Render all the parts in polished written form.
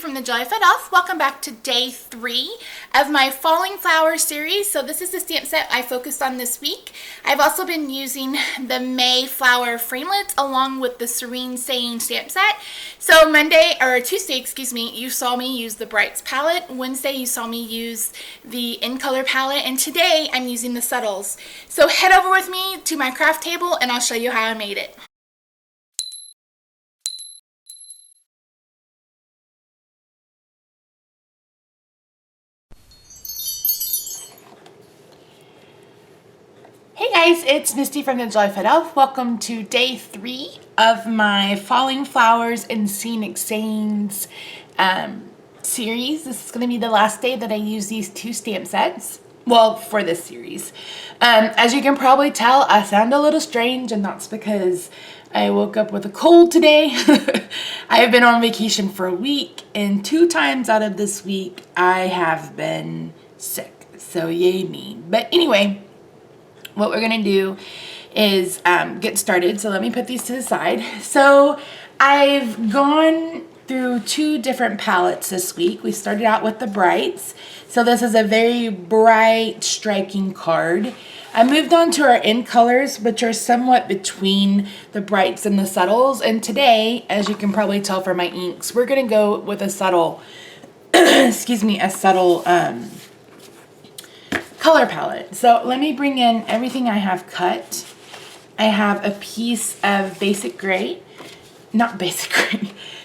from the Joy of It Off. Welcome back to day 3 of my Falling Flowers series. So this is the stamp set I focused on this week. I've also been using the May Flower framelits along with the Serene Saying stamp set. So Tuesday, you saw me use the Brights palette. Wednesday, you saw me use the In Color palette. And today, I'm using the Subtles. So head over with me to my craft table and I'll show you how I made it. Hey guys, it's Misty from the Joy of It Off. Welcome to day 3 of my Falling Flowers and Scenic Sayings series. This is going to be the last day that I use these 2 stamp sets. Well, for this series. As you can probably tell, I sound a little strange, and that's because I woke up with a cold today. I have been on vacation for a week, and 2 times out of this week, I have been sick. So yay me. But anyway, what we're going to do is get started. So let me put these to the side. So I've gone through 2 different palettes this week. We started out with the Brights. So this is a very bright, striking card. I moved on to our In Colors, which are somewhat between the Brights and the Subtles. And today, as you can probably tell from my inks, we're going to go with a subtle, a subtle color palette. So let me bring in everything I have cut. I have a piece of basic gray,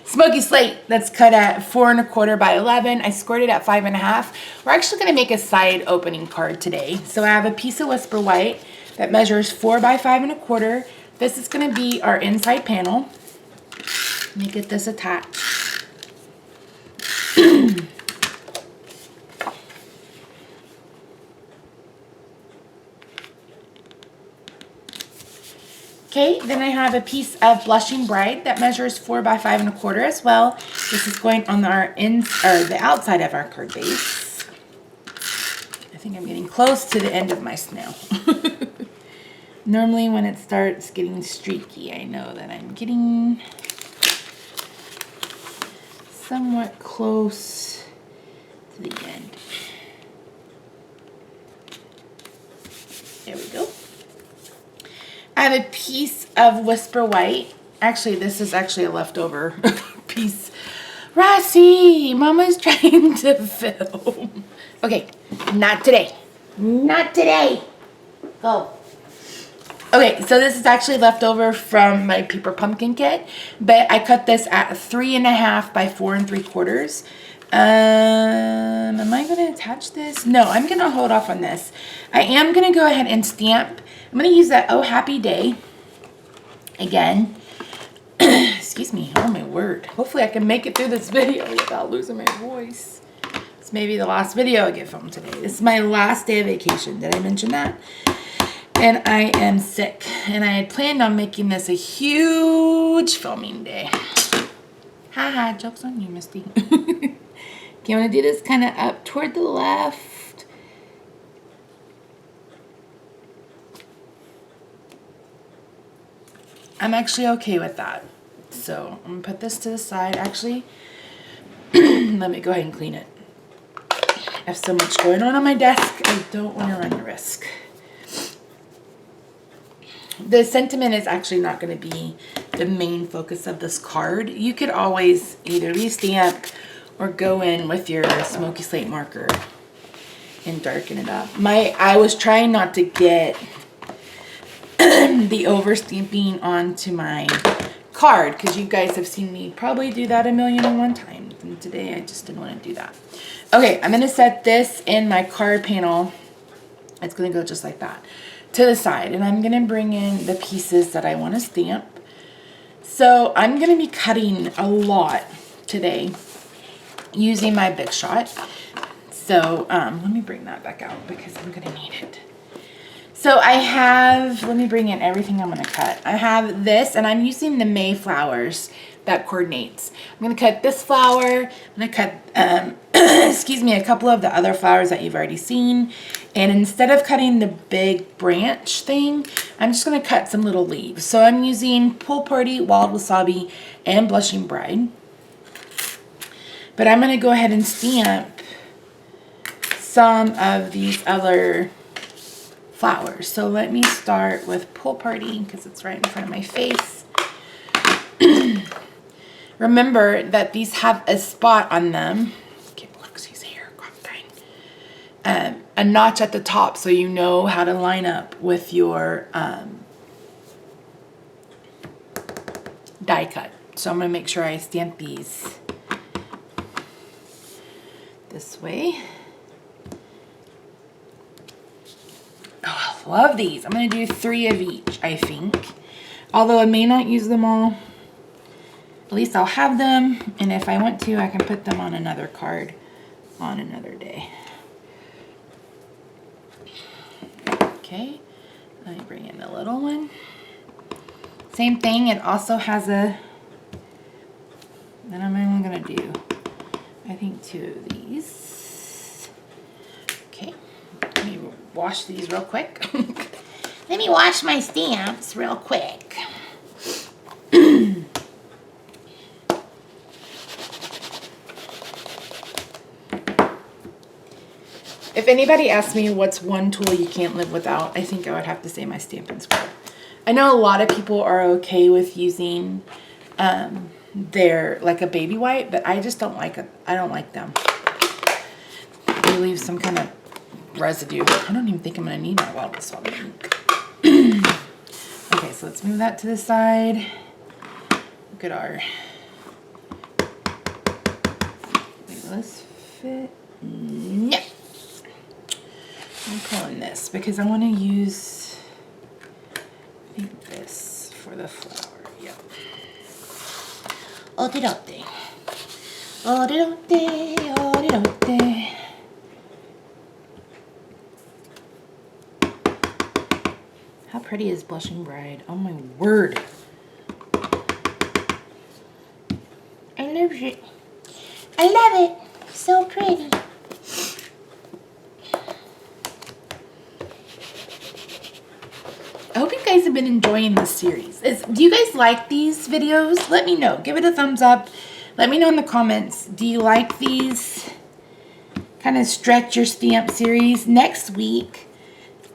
smoky slate that's cut at 4 1/4 by 11. I scored it at 5 1/2. We're actually going to make a side opening card today. So I have a piece of Whisper White that measures 4 by 5 1/4. This is going to be our inside panel. Let me get this attached. Okay, then I have a piece of Blushing Bride that measures 4 by 5 1/4 as well. This is going on the outside of our card base. I think I'm getting close to the end of my snail. Normally when it starts getting streaky, I know that I'm getting somewhat close to the end. There we go. I have a piece of Whisper White. Actually, this is actually a leftover piece. Rossi, Mama's trying to film. Okay, not today. Not today. Go. Okay, so this is actually leftover from my paper pumpkin kit, but I cut this at 3 1/2 by 4 3/4. Am I going to attach this? No, I'm going to hold off on this. I am going to go ahead and stamp. I'm going to use that Oh Happy Day again. Excuse me. Oh, my word. Hopefully I can make it through this video without losing my voice. This may be the last video I get filmed today. This is my last day of vacation. Did I mention that? And I am sick. And I had planned on making this a huge filming day. Haha, joke's on you, Misty. Okay, I'm going to do this kind of up toward the left. I'm actually okay with that. So I'm going to put this to the side. Actually, let me go ahead and clean it. I have so much going on my desk. I don't want to run the risk. The sentiment is actually not going to be the main focus of this card. You could always either restamp or go in with your smoky slate marker and darken it up. I was trying not to get the overstamping onto my card because you guys have seen me probably do that 1,000,001 times, and today I just didn't want to do that. Okay, I'm going to set this in my card panel. It's going to go just like that to the side, and I'm going to bring in the pieces that I want to stamp. So I'm going to be cutting a lot today using my Big Shot. So let me bring that back out because I'm going to need it. So I have, let me bring in everything I'm going to cut. I have this, and I'm using the May flowers that coordinates. I'm going to cut this flower. I'm going to cut, a couple of the other flowers that you've already seen. And instead of cutting the big branch thing, I'm just going to cut some little leaves. So I'm using Pool Party, Wild Wasabi, and Blushing Bride. But I'm going to go ahead and stamp some of these other flowers. So let me start with Pool Party because it's right in front of my face. Remember that these have a spot on them. Okay, Lexi's hair, God dang. A notch at the top so you know how to line up with your die cut. So I'm going to make sure I stamp these this way. Oh, I love these. I'm going to do 3 of each, I think. Although I may not use them all. At least I'll have them. And if I want to, I can put them on another card on another day. Okay. Let me bring in the little one. Same thing. It also has a... Then I'm only going to do, I think, 2 of these. Okay. Let me wash these real quick. Let me wash my stamps real quick. If anybody asks me what's one tool you can't live without, I think I would have to say my Stampin' Square. I know a lot of people are okay with using their, like a baby wipe, but I just don't like it. I don't like them. They leave some kind of residue. I don't even think I'm going to need my wipe swab ink. Okay, so let's move that to the side. Look at our... Wait, will this fit? No. I'm pulling this because I want to use, I think, this for the flower. Yep. Okie-dokie. Okie-dokie. Okie-dokie. How pretty is Blushing Bride? Oh my word. I love it. I love it. So pretty. I hope you guys have been enjoying this series. Do you guys like these videos? Let me know. Give it a thumbs up. Let me know in the comments. Do you like these kind of stretch your stamp series? Next week,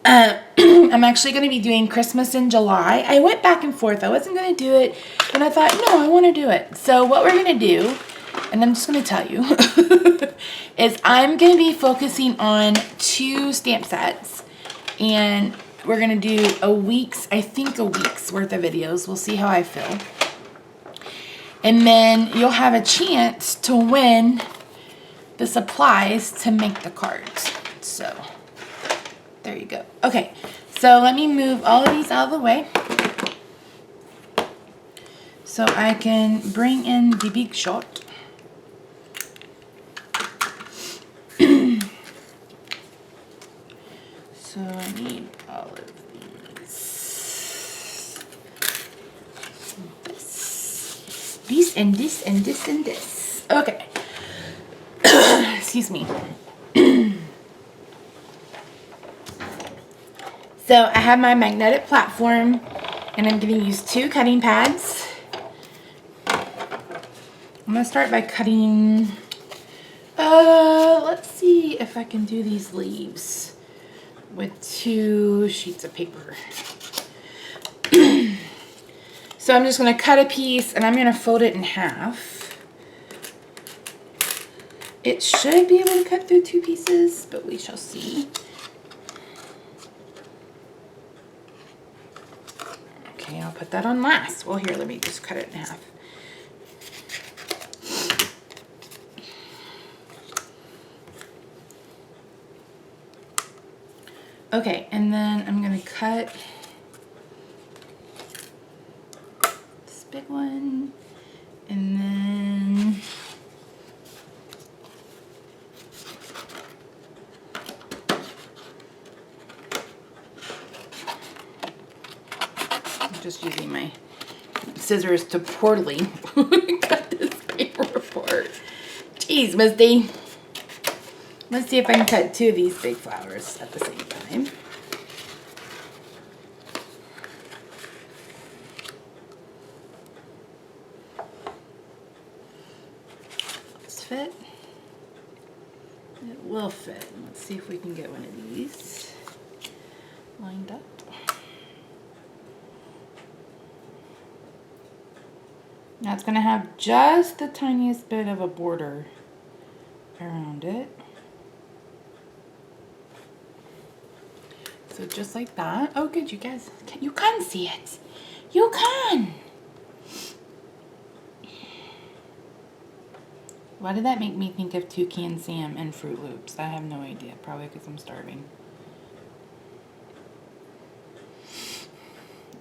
I'm actually going to be doing Christmas in July. I went back and forth. I wasn't going to do it, and I thought, no, I want to do it. So what we're going to do, and I'm just going to tell you, is I'm going to be focusing on 2 stamp sets, and we're going to do a week's worth of videos. We'll see how I feel. And then you'll have a chance to win the supplies to make the cards. So, there you go. Okay, so let me move all of these out of the way so I can bring in the big shot. So I need all of these and this and this and this. Okay. Excuse me. So I have my magnetic platform and I'm going to use 2 cutting pads. I'm going to start by cutting, let's see if I can do these leaves with 2 sheets of paper. So I'm just going to cut a piece and I'm going to fold it in half. It should be able to cut through 2 pieces, but we shall see. Okay, I'll put that on last. Well, here, let me just cut it in half. Okay, and then I'm going to cut this big one, and then I'm just using my scissors to poorly cut this paper apart. Jeez, Misty. Let's see if I can cut 2 of these big flowers at the same time. Let's fit? It will fit. Let's see if we can get one of these lined up. Now it's going to have just the tiniest bit of a border around it. So just like that. Oh good, you guys, you can see it. You can! Why did that make me think of Toucan Sam and Fruit Loops? I have no idea. Probably because I'm starving.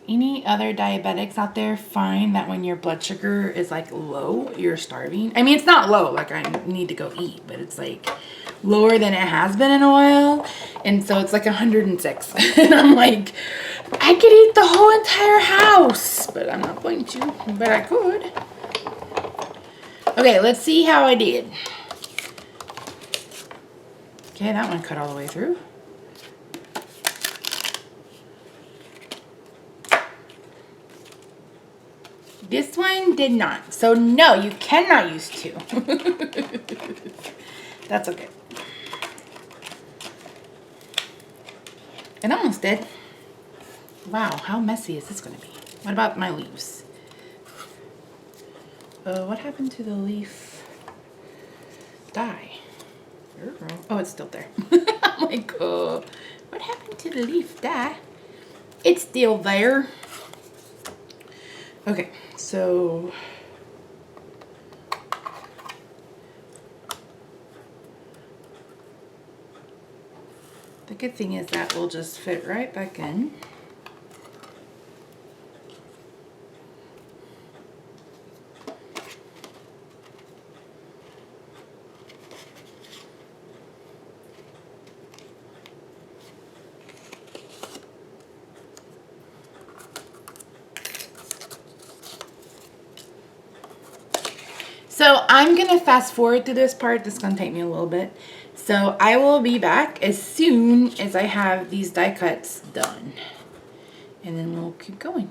Any other diabetics out there find that when your blood sugar is like low, you're starving? I mean, it's not low, like I need to go eat, but it's like lower than it has been in a while. And so it's like 106. And I'm like, I could eat the whole entire house, but I'm not going to, but I could. Okay, let's see how I did. Okay, that one cut all the way through. This one did not. So no, you cannot use two. That's okay. It almost did. Wow, how messy is this going to be? What about my leaves? What happened to the leaf dye? Oh, it's still there. I'm like, what happened to the leaf dye? It's still there. Okay, so the good thing is that will just fit right back in. So I'm going to fast forward to this part. This is going to take me a little bit. So I will be back as soon as I have these die cuts done. And then we'll keep going.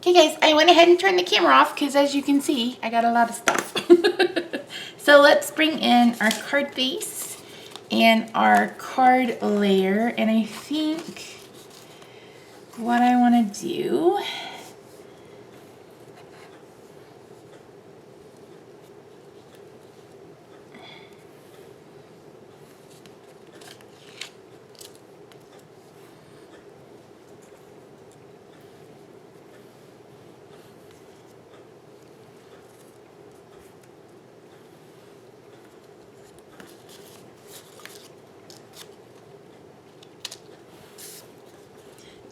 Okay guys, I went ahead and turned the camera off because as you can see, I got a lot of stuff. So let's bring in our card base and our card layer. And I think what I want to do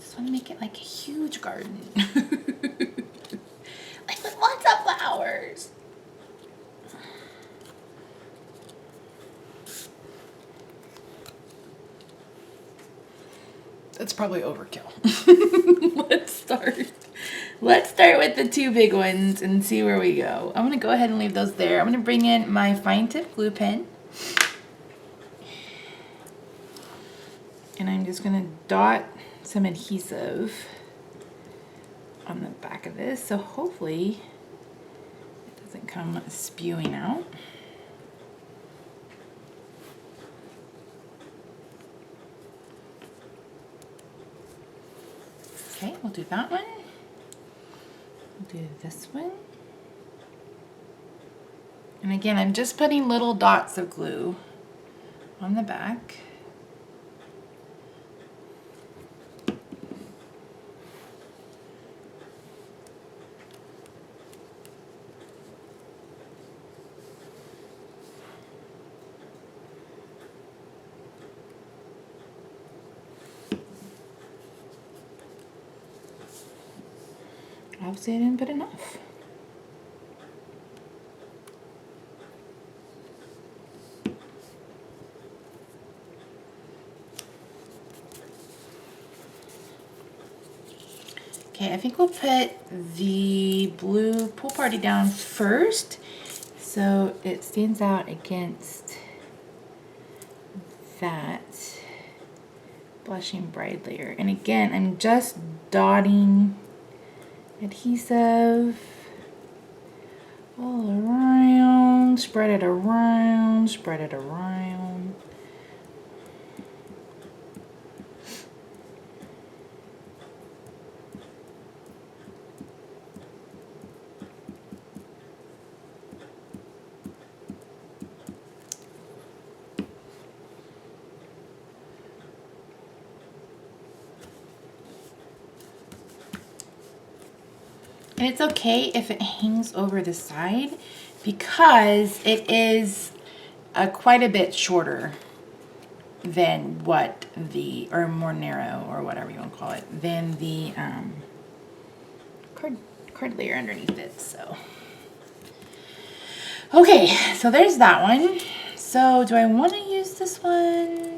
I want to make it like a huge garden. Like with lots of flowers. That's probably overkill. Let's start with the two big ones and see where we go. I'm going to go ahead and leave those there. I'm going to bring in my fine tip glue pen. And I'm just going to dot some adhesive on the back of this, so hopefully it doesn't come spewing out. Okay, we'll do that one. We'll do this one. And again, I'm just putting little dots of glue on the back. Obviously I didn't put enough. Okay, I think we'll put the blue pool party down first so it stands out against that blushing bride layer. And again, I'm just dotting adhesive all around, spread it around, spread it around. And it's okay if it hangs over the side because it is quite a bit shorter than what the, or more narrow, or whatever you want to call it, than the card layer underneath it. So, okay, so there's that one. So do I want to use this one?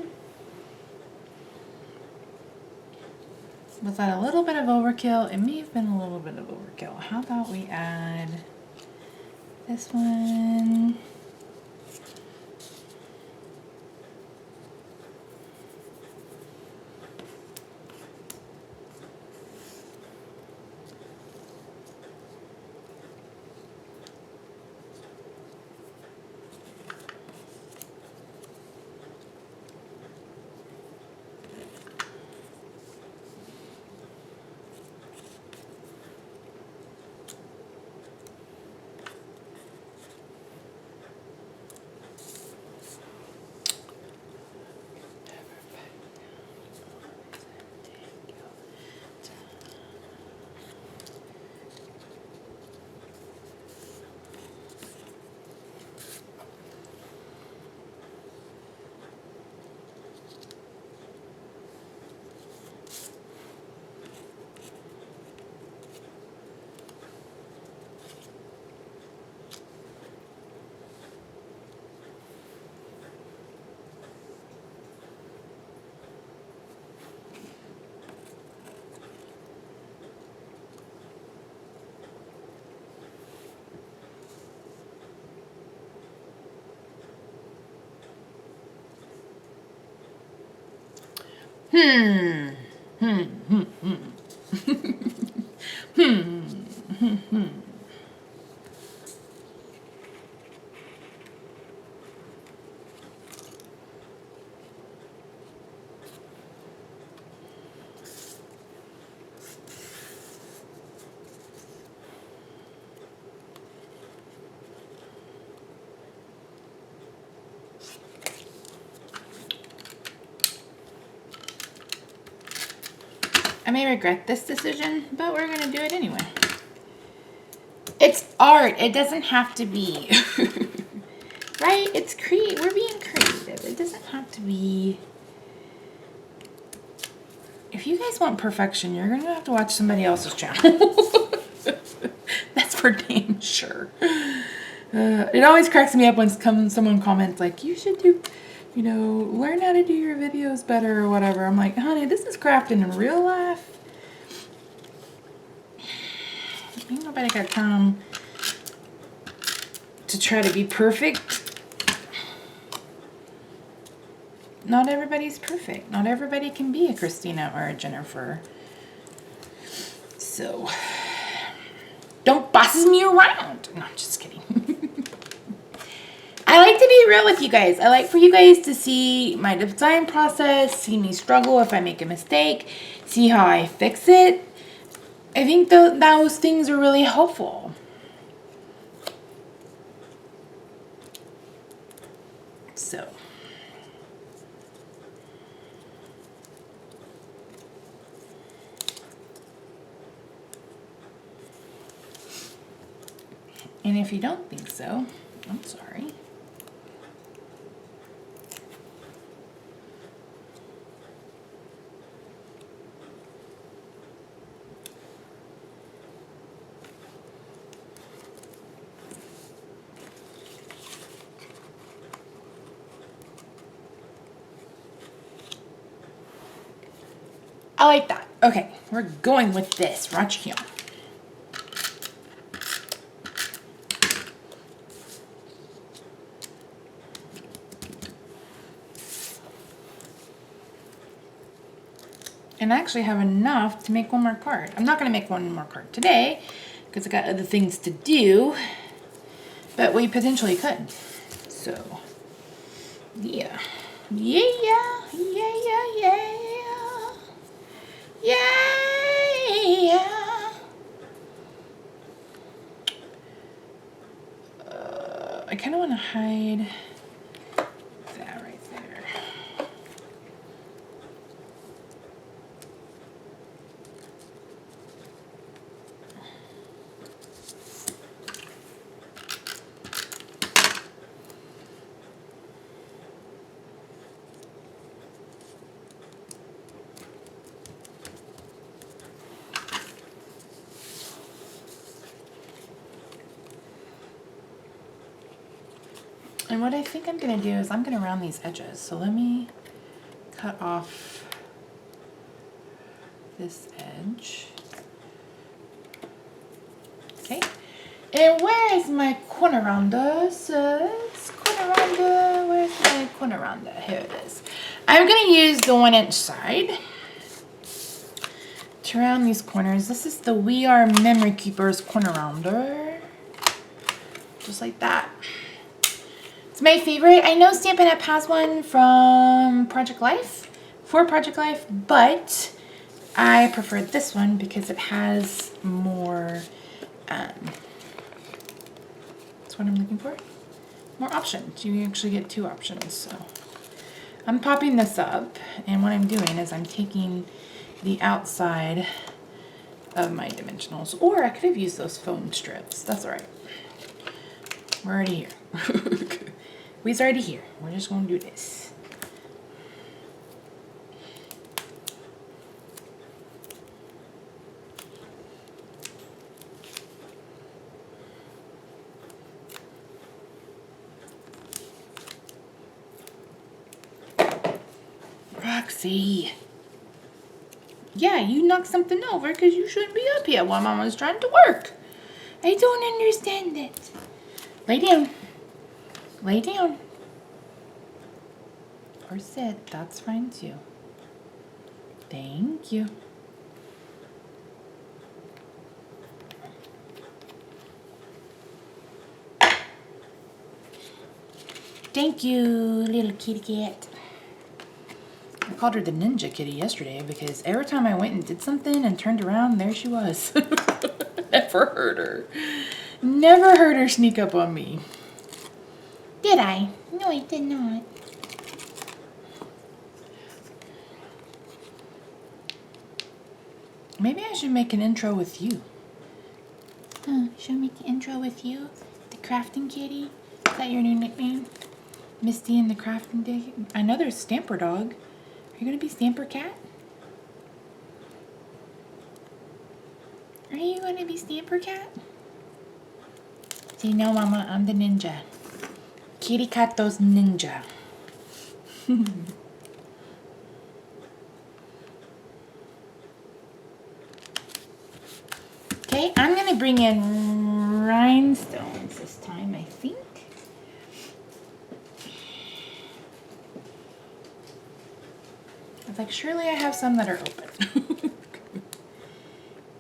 Was that a little bit of overkill? It may have been a little bit of overkill. How about we add this one? Hmm. may regret this decision, but we're gonna do it anyway. It's art. It doesn't have to be, right? It's we're being creative. It doesn't have to be. If you guys want perfection, you're gonna have to watch somebody else's channel. That's for damn sure. It always cracks me up when someone comments like, you should do, you know, learn how to do your videos better or whatever. I'm like, honey, this is crafting in real life. Ain't nobody got time to try to be perfect. Not everybody's perfect. Not everybody can be a Christina or a Jennifer. So, don't boss me around. No, I'm just kidding. I like to be real with you guys. I like for you guys to see my design process, see me struggle if I make a mistake, see how I fix it. I think those things are really helpful. So. And if you don't think so, I'm sorry. I like that. Okay, we're going with this. Watch here. And I actually have enough to make one more card. I'm not going to make one more card today because I got other things to do, but we potentially could. So, yeah. Yeah, yeah, yeah, yeah. Yeah. I kind of want to hide that right there. And what I think I'm going to do is I'm going to round these edges. So let me cut off this edge. Okay. And where is my corner rounder? So it's corner rounder. Where's my corner rounder? Here it is. I'm going to use the 1-inch side to round these corners. This is the We Are Memory Keepers corner rounder. Just like that. It's my favorite. I know Stampin' Up! Has one from Project Life, for Project Life, but I prefer this one because it has more, that's what I'm looking for, more options. You actually get 2 options. So I'm popping this up, and what I'm doing is I'm taking the outside of my dimensionals, or I could have used those foam strips. That's all right. We're already here. We's already here. We're just going to do this. Roxy. Yeah, you knocked something over because you shouldn't be up here while Mama's trying to work. I don't understand it. Lay down. Lay down. Or sit. That's fine too. Thank you. Thank you, little kitty cat. I called her the ninja kitty yesterday because every time I went and did something and turned around, there she was. Never heard her. Never heard her sneak up on me. Did I? No, I did not. Maybe I should make an intro with you. Should I make an intro with you? The crafting kitty? Is that your new nickname? Misty and the crafting day? I know there's Stamper Dog. Are you gonna be Stamper Cat? Are you gonna be Stamper Cat? See, no, Mama, I'm the ninja. Kitty Cato's ninja. Okay, I'm going to bring in rhinestones this time, I think. I was like, surely I have some that are open.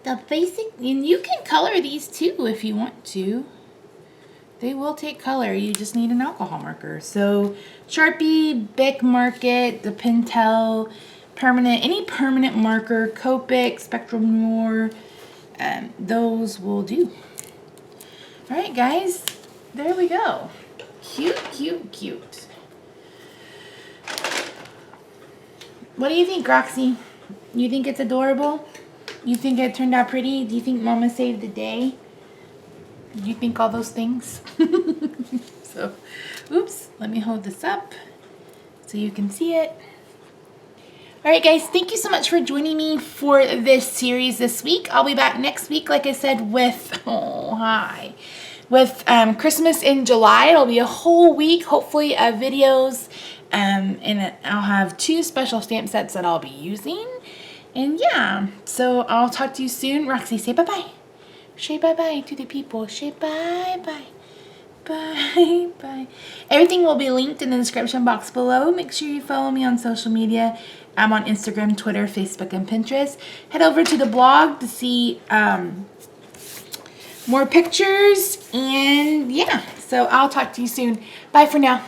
The basic, and you can color these too if you want to. They will take color. You just need an alcohol marker. So Sharpie, Bic Market, the Pentel, permanent, any permanent marker, Copic, Spectrum Noir, those will do. All right, guys, there we go. Cute, cute, cute. What do you think, Roxy? You think it's adorable? You think it turned out pretty? Do you think Mama saved the day? Do you think all those things? So, oops, let me hold this up so you can see it. All right, guys, thank you so much for joining me for this series this week. I'll be back next week, like I said, with, with Christmas in July. It'll be a whole week, hopefully, of videos. And I'll have 2 special stamp sets that I'll be using. And yeah, so I'll talk to you soon. Roxy, say bye-bye. Say bye-bye to the people. Say bye-bye. Bye-bye. Everything will be linked in the description box below. Make sure you follow me on social media. I'm on Instagram, Twitter, Facebook, and Pinterest. Head over to the blog to see more pictures. And yeah, so I'll talk to you soon. Bye for now.